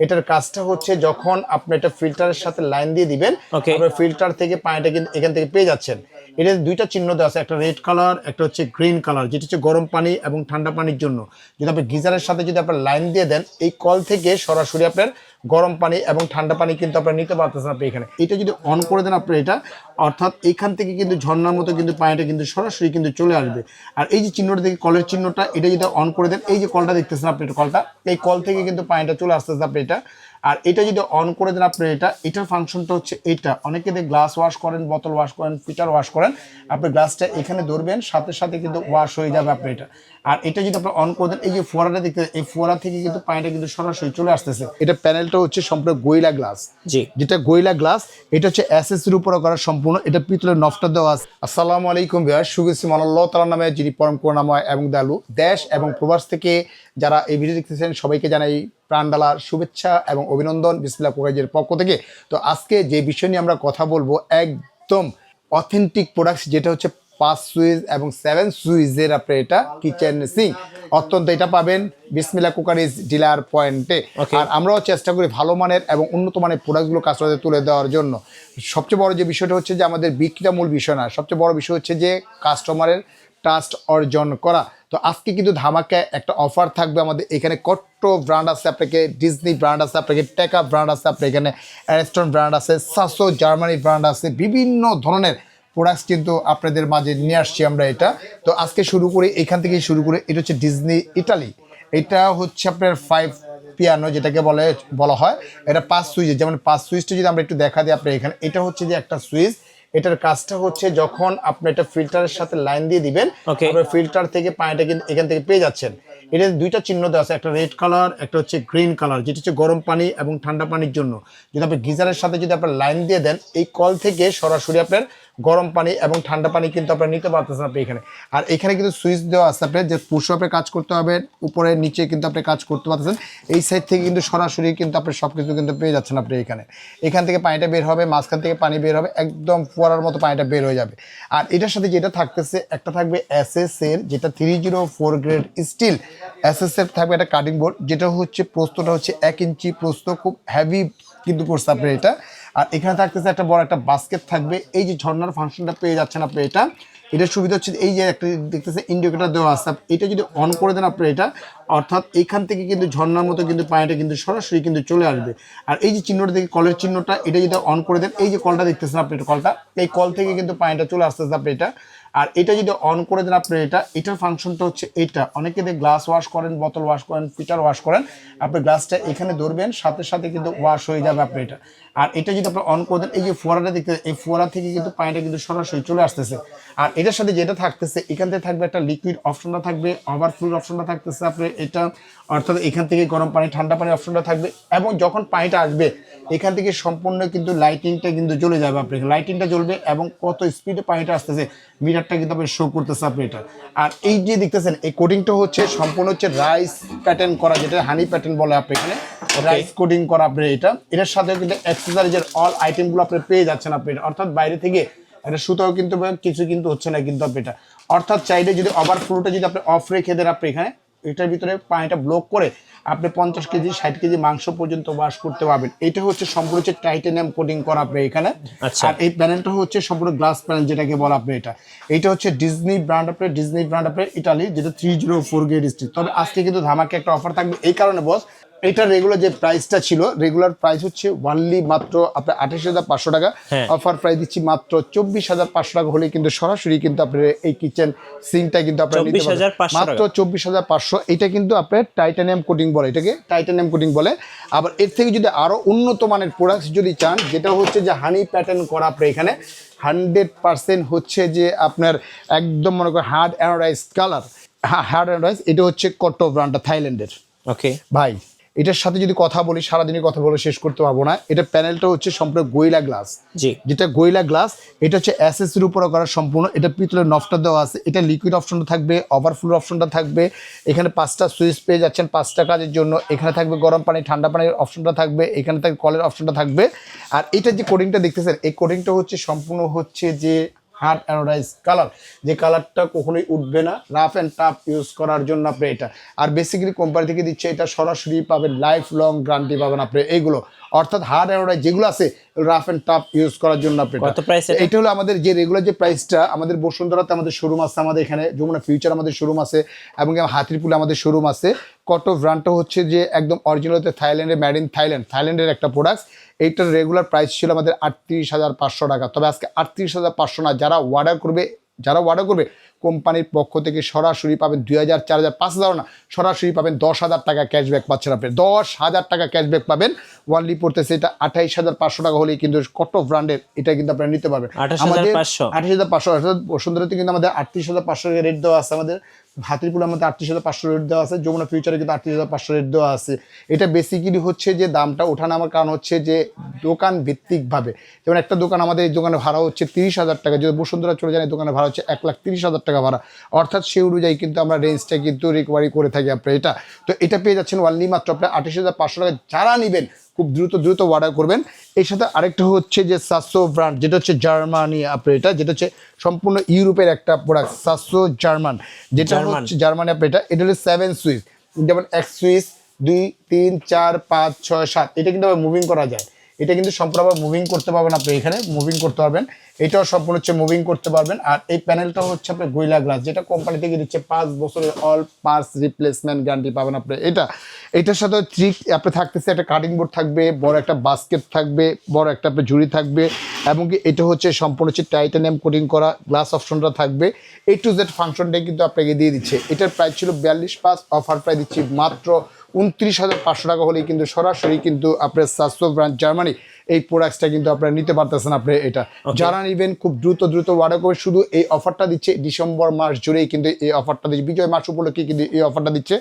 এটার কাজটা হচ্ছে যখন আপনি এটা ফিল্টারের সাথে লাইন দিয়ে দিবেন, আপনার ফিল্টার থেকে পানিটা কিন্তু এখান থেকে পেয়ে যাচ্ছেন। এটা দুইটা চিহ্ন দেওয়া আছে, একটা রেড কালার, একটা হচ্ছে গ্রিন কালার, যেটা হচ্ছে গরম পানি এবং ঠান্ডা পানির জন্য। যদি আপনি গিজারের সাথে যদি আপনার লাইন দিয়ে দেন, এই কল থেকে সরাসরি আপনার গরম পানি এবং ঠান্ডা পানি কিন্তু আপনারা নিতে পারতেছেন। আপনি এখানে এটা যদি অন করে দেন আপনি এটা, অর্থাৎ এখান থেকে কিন্তু ঝর্ণার মতো কিন্তু পানিটা কিন্তু সরাসরি কিন্তু চলে আসবে। আর এই যে চিহ্নটা দেখি কলের চিহ্নটা, এটা যদি অন করে দেন, এই যে কলটা দেখতেছেন আপনি, এটা কলটা, এই কল থেকে কিন্তু পানিটা চলে আসতেছে আপনি এটা। আর এটা যদি অন করে দেন আপনি এটার ফাংশনটা হচ্ছে এটা। অনেকে দিয়ে গ্লাস ওয়াশ করেন, বোতল ওয়াশ করেন, ফিল্টার ওয়াশ করেন, আপনি গ্লাসটা এখানে ধরবেন, সাথে সাথে কিন্তু ওয়াশ হয়ে যাবে আপনি এটা। আর এটা যদি আপনি অন করে দেন, এই যে ফোয়ারাটা দেখতে, এই ফোয়ারা থেকে কিন্তু পানিটা কিন্তু সরাসরি চলে আসতেছে। এটা প্যানেলটা হচ্ছে সম্পূর্ণ গোইলা গ্লাস, যেটা গোইলা গ্লাস, এটা হচ্ছে এসএসসির উপরে করা সম্পূর্ণ। এটা পিতলের নফটা দেওয়া আছে। আসসালামু আলাইকুম ভিউয়ার্স, শুভেচ্ছা আল্লাহ তাআলার নামে, যিনি পরম করুণাময় এবং দয়ালু। দেশ এবং প্রবাস থেকে যারা এই ভিডিও দেখতেছেন সবাইকে জানাই প্রাণডালার শুভেচ্ছা এবং অভিনন্দন বিসমিল্লাহ ক্রোকারিজের পক্ষ থেকে। তো আজকে যে বিষয় নিয়ে আমরা কথা বলবো, একদম অথেন্টিক প্রোডাক্টস, যেটা হচ্ছে 5 সুইচ এবং 7 সুইচের আপনার এটা কিচেন সিঙ্ক। অত্যন্ত এটা পাবেন বিসমিল্লাহ ক্রোকারিজ ডিলার পয়েন্টে। আর আমরাও চেষ্টা করি ভালো মানের এবং উন্নত মানের প্রোডাক্টগুলো কাস্টমারদের তুলে দেওয়ার জন্য। সবচেয়ে বড় যে বিষয়টা হচ্ছে যে আমাদের বিক্রিটা মূল বিষয় না, সবচেয়ে বড় বিষয় হচ্ছে যে কাস্টমারের ট্রাস্ট অর্জন করা। তো আজকে কিন্তু ধামাকা একটা অফার থাকবে আমাদের এখানে। কট্ট ব্র্যান্ড আছে আপনাকে, ডিজনি ব্র্যান্ড আছে আপনাকে, টেকা ব্র্যান্ড আছে আপনার এখানে, অ্যারেস্টন ব্র্যান্ড আছে, সাসো জার্মানি ব্র্যান্ড আছে, বিভিন্ন ধরনের প্রোডাক্টস কিন্তু আপনাদের মাঝে নিয়ে আসছি আমরা এটা। তো আজকে শুরু করি এখান থেকে শুরু করে। এটা হচ্ছে ডিজনি ইটালি, এটা হচ্ছে আপনার 5 পিয়ানো যেটাকে বলা হয়। এটা 5 সুইচ, যেমন 5 সুইচটা যদি আমরা একটু দেখা দিই আপনার এখানে, এটা হচ্ছে যে একটা সুইচ। এটার কাজটা হচ্ছে যখন আপনি এটা ফিল্টারের সাথে লাইন দিয়ে দিবেন, আপনার ফিল্টার থেকে পানিটা কিন্তু এখান থেকে পেয়ে যাচ্ছেন। এটা দুইটা চিহ্ন দেওয়া আছে, একটা রেড কালার, একটা হচ্ছে গ্রিন কালার, যেটা হচ্ছে গরম পানি এবং ঠান্ডা পানির জন্য। যদি আপনি গিজারের সাথে যদি আপনার লাইন দিয়ে দেন, এই কল থেকে সরাসরি আপনার গরম পানি এবং ঠান্ডা পানি কিন্তু আপনারা নিতে পারতেছেন আপনি এখানে। আর এখানে কিন্তু সুইচ দেওয়া আছে আপনার, যে পুশ আপে কাজ করতে হবে, উপরে নিচে কিন্তু আপনি কাজ করতে পারতেছেন। এই সাইড থেকে কিন্তু সরাসরি কিন্তু আপনি সব কিছু কিন্তু পেয়ে যাচ্ছেন আপনি এখানে। এখান থেকে পানিটা বের হবে, মাঝখান থেকে পানি বের হবে, একদম ফোয়ারার মতো পানিটা বের হয়ে যাবে। আর এটার সাথে যেটা থাকতেছে, একটা থাকবে এসএস এর, যেটা 304 গ্রেড স্টিল এসএস এর থাকবে একটা কাটিং বোর্ড, যেটা হচ্ছে প্রস্তটা হচ্ছে 1 ইঞ্চি প্রস্ত, খুব হেভি কিন্তু করছে আপনার এটা। আর এখানে থাকতেছে একটা বড় একটা বাস্কেট থাকবে। এই যে ঝর্ণার ফাংশনটা পেয়ে যাচ্ছেন আপনি এটা। এটার সুবিধা হচ্ছে এই যে একটা দেখতেছে ইন্ডিকেটর দেওয়া আছে, এটা যদি অন করে দেন আপনি এটা, অর্থাৎ এখান থেকে কিন্তু ঝর্ণার মতো কিন্তু পানিটা কিন্তু সরাসরি কিন্তু চলে আসবে। আর এই যে চিহ্নটা দেখি কলের চিহ্নটা, এটা যদি অন করে দেন, এই যে কলটা দেখতেছেন আপনি, এটা কলটা, এই কল থেকে কিন্তু পানিটা চলে আসতেছে আপনি এটা। আর এটা যদি অন করে দেন আপনি এটার ফাংশনটা হচ্ছে এটা। অনেকে দিয়ে গ্লাস ওয়াশ করেন, বোতল ওয়াশ করেন, ফিল্টার ওয়াশ করেন, আপনি গ্লাসটা এখানে ধরবেন, সাথে সাথে কিন্তু ওয়াশ হয়ে যাবে আপনি এটা। আর এটা যদি আপনি অন করে দেন, এই যে ফোয়ারাটা দেখতে, এই ফোয়ারা থেকে কিন্তু পানিটা কিন্তু সরাসরি চলে আসতেছে। আর এটার সাথে যেটা থাকতেছে, এখান থেকে থাকবে একটা লিকুইড অপশনটা থাকবে, ওভারফ্লো অপশনটা থাকতেছে আপনার এটা, অর্থাৎ এখান থেকে গরম পানি ঠান্ডা পানির অপশনটা থাকবে। এবং যখন পানিটা আসবে এখান থেকে সম্পূর্ণ কিন্তু লাইটিংটা কিন্তু জ্বলে যাবে আপনার, লাইটিংটা জ্বলবে এবং কত স্পিডে পানিটা আসতেছে মিটারটা কিন্তু আপনি শো করতেছে আপনি এটা। আর এই যে দেখতেছেন, এই কোডিংটা হচ্ছে সম্পূর্ণ হচ্ছে রাইস প্যাটার্ন করা, যেটা হানি প্যাটার্ন বলে আপনি এখানে, রাইস কোডিং করা আপনি এটা। এটার সাথে কিন্তু অ্যাক্সেসরিজের অল আইটেমগুলো আপনি পেয়ে যাচ্ছেন আপনি, অর্থাৎ বাইরে থেকে এটা সুতাও কিন্তু কিছু কিন্তু হচ্ছে না কিন্তু আপনি এটা। অর্থাৎ চাইলে যদি ওভারফ্লোটা যদি আপনি অফ রেখে দেন আপনি এখানে, এটার ভিতরে পানিটা ব্লক করে আপনি 50 কেজি 60 কেজি মাংস পর্যন্ত ওয়াশ করতে পারবেন। এটা হচ্ছে সম্পূর্ণ হচ্ছে টাইটানিয়াম কোটিং করা আপনি এখানে। আর এই প্যানেলটা হচ্ছে সম্পূর্ণ গ্লাস প্যানেল, যেটাকে বলা আপনি এটা। এইটা হচ্ছে ডিজনি ব্র্যান্ড আপনার, ডিজনি ব্র্যান্ড আপনার ইটালি, যেটা 304 গ্রেড স্টিল। তবে আজকে কিন্তু ধামাকে একটা অফার থাকবে এই কারণে বস, এটা রেগুলার যে প্রাইসটা ছিল, রেগুলার প্রাইস হচ্ছে অনলি মাত্র আপনার 28,500 টাকা। অফার প্রাইস দিচ্ছি মাত্র 24,500 টাকা হলে কিন্তু সরাসরি কিন্তু আপনার এই কিচেন সিঙ্কটা কিন্তু আপনার নিতে পারবেন মাত্র 24,500। এটা কিন্তু আপনার টাইটানিয়াম কোটিং বলে, এটাকে টাইটানিয়াম কোটিং বলে। আবার এর থেকে যদি আরো উন্নত মানের প্রোডাক্টস যদি চান, যেটা হচ্ছে যে হানি প্যাটার্ন করা আপনার এখানে 100% হচ্ছে যে আপনার একদম মনে করেন hard anodise colour, hard anodise. এটা হচ্ছে কট্টো ব্র্যান্ডটা, থাইল্যান্ডের। ওকে ভাই, এটার সাথে যদি কথা বলি সারাদিনই কথা বলে শেষ করতে পারবো না। এটা প্যানেলটা হচ্ছে সম্পূর্ণ গোইলা গ্লাস, যেটা গোইলা গ্লাস, এটা হচ্ছে এসএসসির উপরে করা সম্পূর্ণ। এটা পিতলের নফটা দেওয়া আছে, এটা লিকুইড অপশনটা থাকবে, ওভারফ্লো অপশনটা থাকবে। এখানে 5টা সুইচ পেয়ে যাচ্ছেন 5টা কাজের জন্য। এখানে থাকবে গরম পানি ঠান্ডা পানির অপশনটা থাকবে, এখানে থাকবে কলের অপশনটা থাকবে। আর এটা যে কোডিংটা দেখতেছেন, এই কোডিংটা হচ্ছে সম্পূর্ণ হচ্ছে যে হার্ড অ্যানোডাইজ কালার, যে কালারটা কখনোই উঠবে না, রাফ অ্যান্ড টাফ ইউজ করার জন্য আপনি এটা। আর বেসিক্যালি কোম্পানি থেকে দিচ্ছে এটা সরাসরি পাবেন, লাইফ লং গ্যারান্টি পাবেন আপনি এইগুলো, অর্থাৎ হার্ড অ্যানোডাইজ যেগুলো আছে রাফ অ্যান্ড টাফ ইউজ করার জন্য আপনি। এটা হলো আমাদের যে রেগুলার যে প্রাইসটা, আমাদের বসুন্ধরাতে আমাদের শোরুম আছে, আমাদের এখানে যমুনা ফিউচার আমাদের শোরুম আছে, এবং হাতিরপুলে আমাদের শোরুম আছে। কটো ব্র্যান্ডটা হচ্ছে যে একদম অরিজিনাল থাইল্যান্ডের, মেড ইন থাইল্যান্ডের একটা প্রোডাক্ট। এইটার রেগুলার প্রাইস ছিল আমাদের 38,500 টাকা। তবে আজকে 38,500 না, যারা অর্ডার করবে কোম্পানির পক্ষ থেকে সরাসরি পাবেন 2,000, 4,000, 5,000 না, সরাসরি পাবেন 10,000 টাকা ক্যাশব্যাক পাচ্ছেন আপনি। 10,000 টাকা ক্যাশব্যাক পাবেন। ওয়ানলি পড়তেছে এটা 28,500 টাকা হলেই কিন্তু কটো ব্র্যান্ডের এটা কিন্তু আপনারা নিতে পারবেন। 28,500 অর্থাৎ বসুন্ধরাতে কিন্তু আমাদের 38,500 রেট দেওয়া আছে, আমাদের হাতিরপুলে আমাদের 38,500 রেট দেওয়া আছে, যমুনা ফিউচারে কিন্তু 38,500 রেট দেওয়া আছে। এটা বেসিক্যালি হচ্ছে যে দামটা ওঠানামার কারণ হচ্ছে যে দোকান ভিত্তিকভাবে, যেমন একটা দোকান আমাদের এই দোকানে ভাড়া হচ্ছে 30,000 টাকা, যদি বসুন্ধরা চলে যান এই দোকানে ভাড়া হচ্ছে 1,30,000 টাকা ভাড়া, অর্থাৎ সেই অনুযায়ী কিন্তু আমরা রেঞ্জটা কিন্তু রিকভারি করে থাকি আপনার এটা। তো এটা পেয়ে যাচ্ছেন ওয়ানলি মাত্র আপনার 28,500 টাকা। যারা নেবেন খুব দ্রুত অর্ডার করবেন। এর সাথে আরেকটা হচ্ছে যে সাসো ব্র্যান্ড, যেটা হচ্ছে জার্মানি আপনার এটা, যেটা হচ্ছে সম্পূর্ণ ইউরোপের একটা প্রোডাক্ট, সাসো জার্মান, যেটা হচ্ছে জার্মানি আপনার এটা হচ্ছে 7 সুইচ, যেমন 1 সুইচ 2 3 4 5 6 7, এটা কিন্তু আবার মুভিং করা যায়। এটা কিন্তু সম্পূর্ণ আবার মুভিং করতে পারবেন আপনি, এখানে মুভিং করতে পারবেন, এটাও সম্পূর্ণ হচ্ছে মুভিং করতে পারবেন। আর এই প্যানেলটা হচ্ছে আপনার গোরিলা গ্লাস, যেটা কোম্পানি থেকে দিচ্ছে 5 বছরের অল পার্টস রিপ্লেসমেন্ট গ্যারান্টি পাবেন আপনি এটা। এটার সাথে ঠিক আপনি থাকতেছে একটা কাটিং বোর্ড থাকবে, বড় একটা বাস্কেট থাকবে, বড় একটা আপনার ঝুড়ি থাকবে, এবং কি এটা হচ্ছে সম্পূর্ণ হচ্ছে টাইটানিয়াম কোটিং করা, গ্লাস অপশনটা থাকবে। A to Z ফাংশনটাই কিন্তু আপনাকে দিয়ে দিচ্ছে। এটার প্রাইস ছিল 42,500, অফার প্রাইস দিচ্ছি মাত্র 29,500 টাকা হলেই কিন্তু সরাসরি কিন্তু আপনার সাসো ব্র্যান্ড জার্মানি এই প্রোডাক্টসটা কিন্তু আপনারা নিতে পারতেছেন আপনি এটা। যারা নেবেন খুব দ্রুত অর্ডার করবে। শুধু এই অফারটা দিচ্ছে ডিসেম্বর মাস জুড়েই কিন্তু এই অফারটা দিচ্ছে, বিজয় মাস উপলক্ষে কিন্তু এই অফারটা দিচ্ছে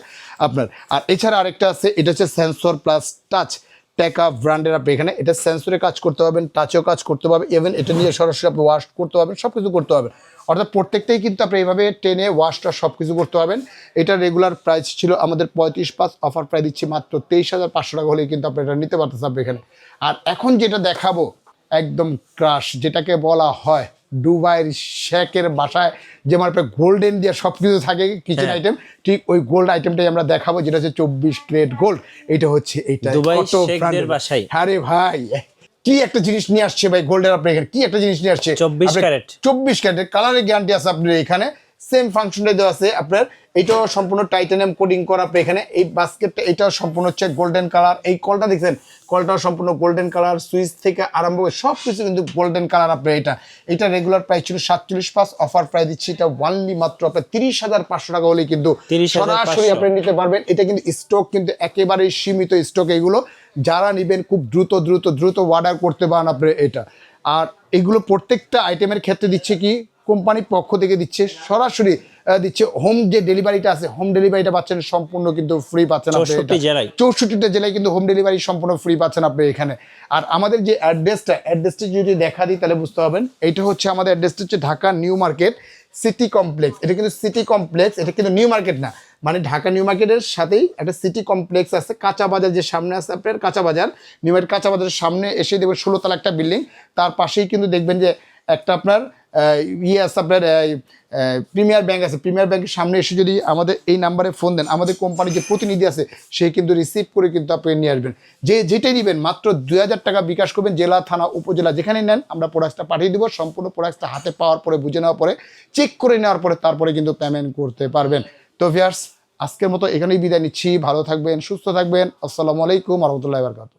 আপনার। আর এছাড়া আরেকটা আছে, এটা হচ্ছে সেন্সর প্লাস টাচ টেকা ব্র্যান্ডের। আপনি এখানে এটা সেন্সরে কাজ করতে পারবেন, টাচেও কাজ করতে পারবেন, ইভেন এটা নিয়ে সরাসরি আপনি ওয়াশ করতে পারবেন, সব কিছু করতে পারবেন, অর্থাৎ প্রত্যেকটাই কিন্তু আপনি এইভাবে টেনে ওয়াশটা সব কিছু করতে পারবেন। এটা রেগুলার প্রাইস ছিল আমাদের 35,500, অফার প্রাইস দিচ্ছি মাত্র 23,500 টাকা হলেই কিন্তু আপনি এটা নিতে পারতেছেন আপনি এখানে। আর এখন যেটা দেখাবো একদম ক্রাশ, যেটাকে বলা হয় দুবাইয়ের শেখের বাসায় যেমন আপনার গোল্ডেন দিয়ে সব কিছু থাকে কিচেন আইটেম, ঠিক ওই গোল্ড আইটেমটাই আমরা দেখাবো, যেটা হচ্ছে 24 ক্যারেট গোল্ড। এটা হচ্ছে এইটা হ্যাঁ রে ভাই, কি একটা জিনিস নিয়ে আসছে ভাই গোল্ডের আপনার এখানে, কি একটা জিনিস নিয়ে আসছে 24 ক্যারেট কালারের গ্যারান্টি আছে আপনার এখানে, সেম ফাংশনটাই দেওয়া আছে আপনার। এটাও সম্পূর্ণ টাইটানিয়াম কোডিং করা আপনার এখানে। এই বাস্কেটটা এটাও সম্পূর্ণ হচ্ছে গোল্ডেন কালার, এই কলটা দেখছেন, কলটাও সম্পূর্ণ গোল্ডেন কালার, সুইচ থেকে আরম্ভ করে সব কিছু কিন্তু গোল্ডেন কালার আপনার এটা রেগুলার প্রাইস ছিল 47,500, অফার প্রাইস দিচ্ছি এটা ওয়ানলি মাত্র আপনার 30,500 টাকা হলেই কিন্তু সরাসরি আপনি নিতে পারবেন। এটা কিন্তু স্টক কিন্তু একেবারেই সীমিত স্টক এগুলো, যারা নেবেন খুব দ্রুত অর্ডার করতে পারেন আপনি এটা। আর এগুলো প্রত্যেকটা আইটেমের ক্ষেত্রে দিচ্ছে কি কোম্পানির পক্ষ থেকে দিচ্ছে, সরাসরি দিচ্ছে হোম যে ডেলিভারিটা আছে, হোম ডেলিভারিটা পাচ্ছেন সম্পূর্ণ কিন্তু ফ্রি পাচ্ছেন আপনি 64টা জেলায় কিন্তু হোম ডেলিভারি সম্পূর্ণ ফ্রি পাচ্ছেন আপনি এখানে। আর আমাদের যে অ্যাড্রেসটা যদি দেখা দিই তাহলে বুঝতে পারবেন। এইটা হচ্ছে আমাদের অ্যাড্রেসটা হচ্ছে Dhaka new market city complex. এটা কিন্তু সিটি কমপ্লেক্স, এটা কিন্তু নিউ মার্কেট না, মানে ঢাকা নিউ মার্কেটের সাথেই একটা সিটি কমপ্লেক্স আছে, কাঁচা বাজার যে সামনে আছে আপনার, কাঁচা বাজার নিউ মার্কেট কাঁচা বাজারের সামনে এসে দেখবেন 16 তলা একটা বিল্ডিং, তার পাশেই কিন্তু দেখবেন যে একটা আপনার আছে আপনার প্রিমিয়ার ব্যাংক আছে। প্রিমিয়ার ব্যাংকের সামনে এসে যদি আমাদের এই নাম্বারে ফোন দেন, আমাদের কোম্পানির যে প্রতিনিধি আছে সে কিন্তু রিসিভ করে কিন্তু আপনি নিয়ে আসবেন। যেটাই নেবেন মাত্র 2,000 টাকা বিকাশ করবেন, জেলা থানা উপজেলা যেখানে নেন আমরা প্রোডাক্টটা পাঠিয়ে দেবো। সম্পূর্ণ প্রোডাক্টটা হাতে পাওয়ার পরে, বুঝে নেওয়ার পরে, চেক করে নেওয়ার পরে তারপরে কিন্তু পেমেন্ট করতে পারবেন। তো ভিউয়ার্স আজকের মতো এখানেই বিদায় নিচ্ছি। ভালো থাকবেন, সুস্থ থাকবেন। আসসালামু আলাইকুম ওয়া রাহমাতুল্লাহি ওয়া বারাকাতুহু।